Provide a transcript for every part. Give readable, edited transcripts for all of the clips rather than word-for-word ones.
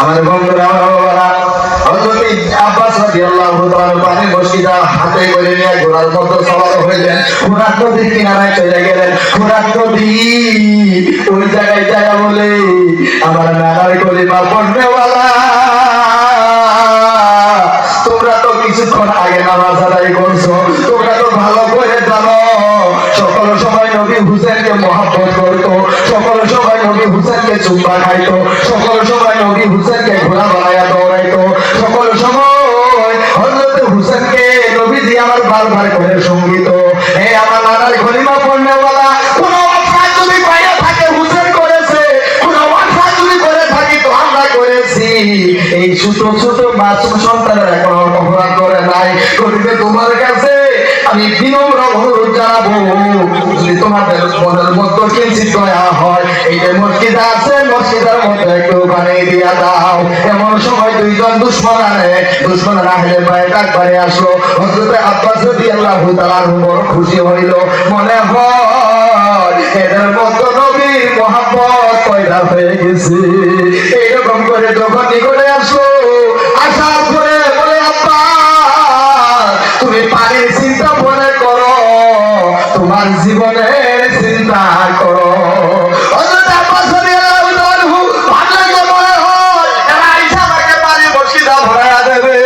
আমার বন্ধুরা হযরত আব্বাস রাদিয়াল্লাহু তাআলা পানি বসিটা হাতে করে নিয়ে ঘোড়ার মধ্যে সওয়ার হইলেন। ফোরাত নদীর কিনারায় চলে গেলেন। ফোরাত নদী ওই জায়গায় জায়গা বলে আমার নানার কলিমা পড়নেওয়ালা, তোমরা তো কিছুক্ষণ আগে নামাজ আদায় করছো, তোমরা তো ভালো করে জানো সকল সময় নবী হুসেনকে মহব্বত করতো, সকল সময় নবী হুসেনকে চুম্বা খাইতো, সকল সময় নবী হুসেনকে ঘোড়া বানায়া দৌড়াইতো, সকল সময় হযরত হুসেনকে নবীজি আমার বারবার করে সঙ্গীত। এই আমার নানার খলিমা পড়নেওয়ালা, কোন অপরাধ যদি করে থাকে হুসেন করেছে, কোন অপরাধ যদি করে থাকি তো আমরা করেছি। এই ছোট ছোট মাসুম সন্তানেরা কোনো অপরাধ করে নাই। করিবে তোমার কাছে আমি বিনম্র অনুরোধ জানাবো, যদি তোমাদের মনের মধ্যে কিঞ্চিত দয়া হয়, এই যে মসজিদ আছে মসজিদের মধ্যে একটু বানিয়ে দিয়া দাও। এমন সময় দুইজন দুশ্মন আহলে বাইত একবারে আসলো। হযরত আব্বাস রাদিয়াল্লাহু তাআলা বড় খুশি হইল, মনে হয় এদের মতো নবীর মহব্বত পয়দা হয়ে গেছে। এইরকম করে যখন নিকটে আসলো, আসার পরে বলে আব্বা তুমি পানির চিন্তা মনে করো, তোমার জীবনের চিন্তা করো। হযরত আব্বাস রাদিয়াল্লাহু তাআলা ভাবলেন মনে হয় এরা আইসা আমাকে পানি বসিটা ভরায়া দেবে,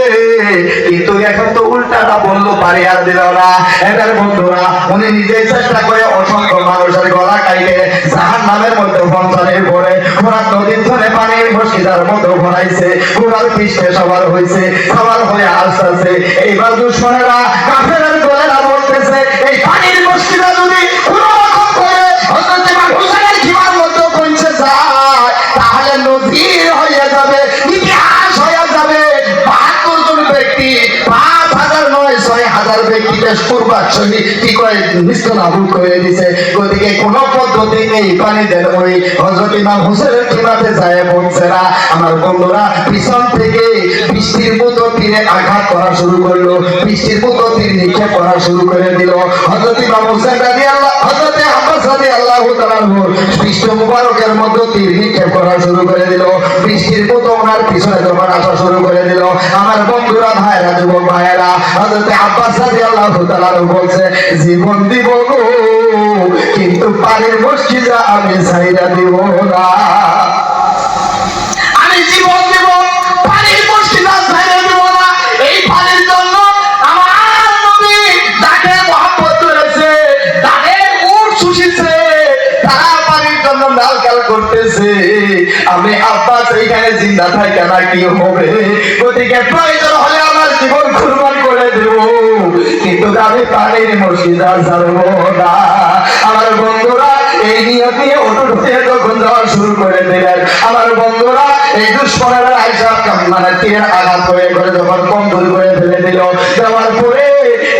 কিন্তু এখন তো উল্টাটা বললো, পানি আর দিল না। এদের বন্ধুরা উনি নিজেই চেষ্টা করে অসংখ্য মানুষের গলা কাইটে জাহান্নামের মধ্যে বঞ্চনে পড়ে ফোরাত নদীর ধরে পানির বসিটার মধ্যে ভরাইছে। পুরার পৃষ্ঠে সবার হয়েছে, সবার হয়ে আসতেছে। এইবার দুশ্মনেরা কাফেরের দলেরা বলতেছে এই পানির বসিটা যদি কোনো রকম করে হযরত ইমাম হুসাইনের খিমার মধ্যে পৌঁছে যায় তাহলে নজির হয়ে যাবে, ইতিহাস হয়ে যাবে। ৭২ জন ব্যক্তি ৫,০০০ নয় ৬,০০০ ব্যক্তিকে কুরবান শহীদ কি করে নিস্তনাবুদ করে দিছে। গতিকে কোন পদ্ধতি নেই পানি যেন ওই হযরত ইমাম হুসাইনের খিমাতে যায় পৌঁছে না। আমার বন্ধুরা পিছন থেকে বৃষ্টির মতো তীরে আঘাত করা শুরু করলো, বৃষ্টির মতো তীর নিক্ষেপ করা শুরু করে দিল। হযরত ইমাম হুসাইন হযরত আব্বাস রাদিয়াল্লাহু তাআলা পৃষ্ঠ মুবারকের মধ্যে তীর নিক্ষেপ করা শুরু করে দিল। বৃষ্টির মতো ওনার পিছনে যখন আসা শুরু করে দিল, আমার বন্ধুরা ভাইরা যুবক ভাইরা হযরত আব্বাস রাদিয়াল্লাহু তাআলা বলছে জীবন দিব গো কিন্তু পানির বসিটা আমি ছাইরা দিব না, আমি জীবন দিব পানির বসিটা ছাইরা দিব না। এই পানির জন্য আমার নবী যাকে মহব্বত করেছে, তাদের মুখ শুষিছে, তারা পানির জন্য নালকাল করতেছে। আমি আব্বাস এইখানে জিন্দা থাকি না কি হবে, গতিকে প্রয়োজন হলে আমার জীবন কুরবান করে দেব, কিন্তু আমি পানির মসজিদা ছাড়বো না। আমার বন্ধুরা এই নিয়ত নিয়ে অটুট হয়ে যখন যাওয়া শুরু করে দিলেন, আমার বন্ধুরা এই দুশ্মনেরা আইসা মানে তীরের আঘাত হয়ে করে যখন কমজোর করে ফেলে দিল, দেওয়ার পরে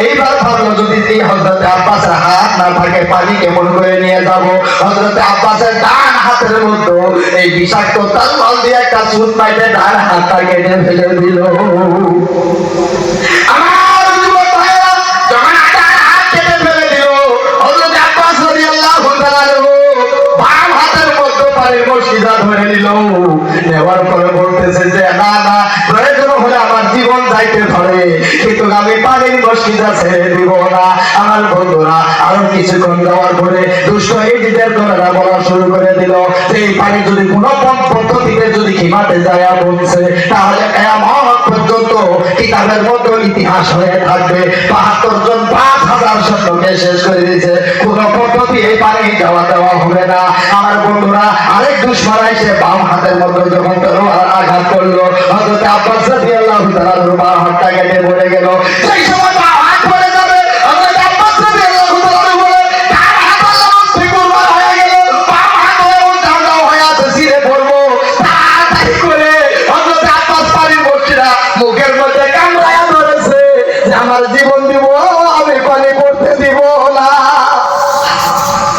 এইবার ভাবলো যদি এই হযরত আব্বাসের হাত না থাকে পানি কেমন করে নিয়ে যাবো। হযরত আব্বাসের ডান হাতের মধ্যে এই বিষাক্ত তলোয়ার দিয়ে একটা সুত পাইতে ডান হাতটা কেটে ফেলে দিল। আমার যুবক ভাইরা যখন ডান হাত কেটে ফেলে দিল, হযরত আব্বাস রাদিয়াল্লাহু তাআলা বাম হাতের মধ্যে পানির বসিটা ধরে নিল। নেওয়ার পরে বলতেছে যে না না, প্রয়োজন হলে আমার জীবন যাইতে পারে কিন্তু আমি পানির বসিটা ছেড়ে দিব না। আমার বন্ধুরা আরো কিছুক্ষণ যাওয়ার পরে দুষ্ট ইহুদিদের দলেরা বলা শুরু করে দিল যে এই পানি যদি কোনো পদ্ধতিতে যদি খিমাতে যায় বলছে তাহলে কিয়ামত পর্যন্ত কিতাবের মতো ইতিহাস হয়ে থাকবে। ৭২ জন ৫,০০০ সৈন্যকে শেষ করে দিয়েছে, কোন পদ্ধতি এই পানি দেওয়া হবে না। আমার বন্ধুরা আরেক দুশমন এসে বাম হাতের মধ্যে যখন তলোয়ার আঘাত করলো, হযরত আব্বাস রাদিয়াল্লাহু তাআলা বাম হাতটা কেটে পড়ে গেল। সেই সময় বাম হাত পড়ে যাবে, হযরত আব্বাস রাদিয়াল্লাহু তাআলা বলে ডান হাত আল্লাহ কুরবান হয়ে গেল, বাম হাত হয়ে উল্টাও হয়ে আছে ছিঁড়ে পড়বো। তাড়াতাড়ি করে হযরত আব্বাস পানির বসিটা মুখের মধ্যে কামড়ায়া ধরেছে যে আমার জীবন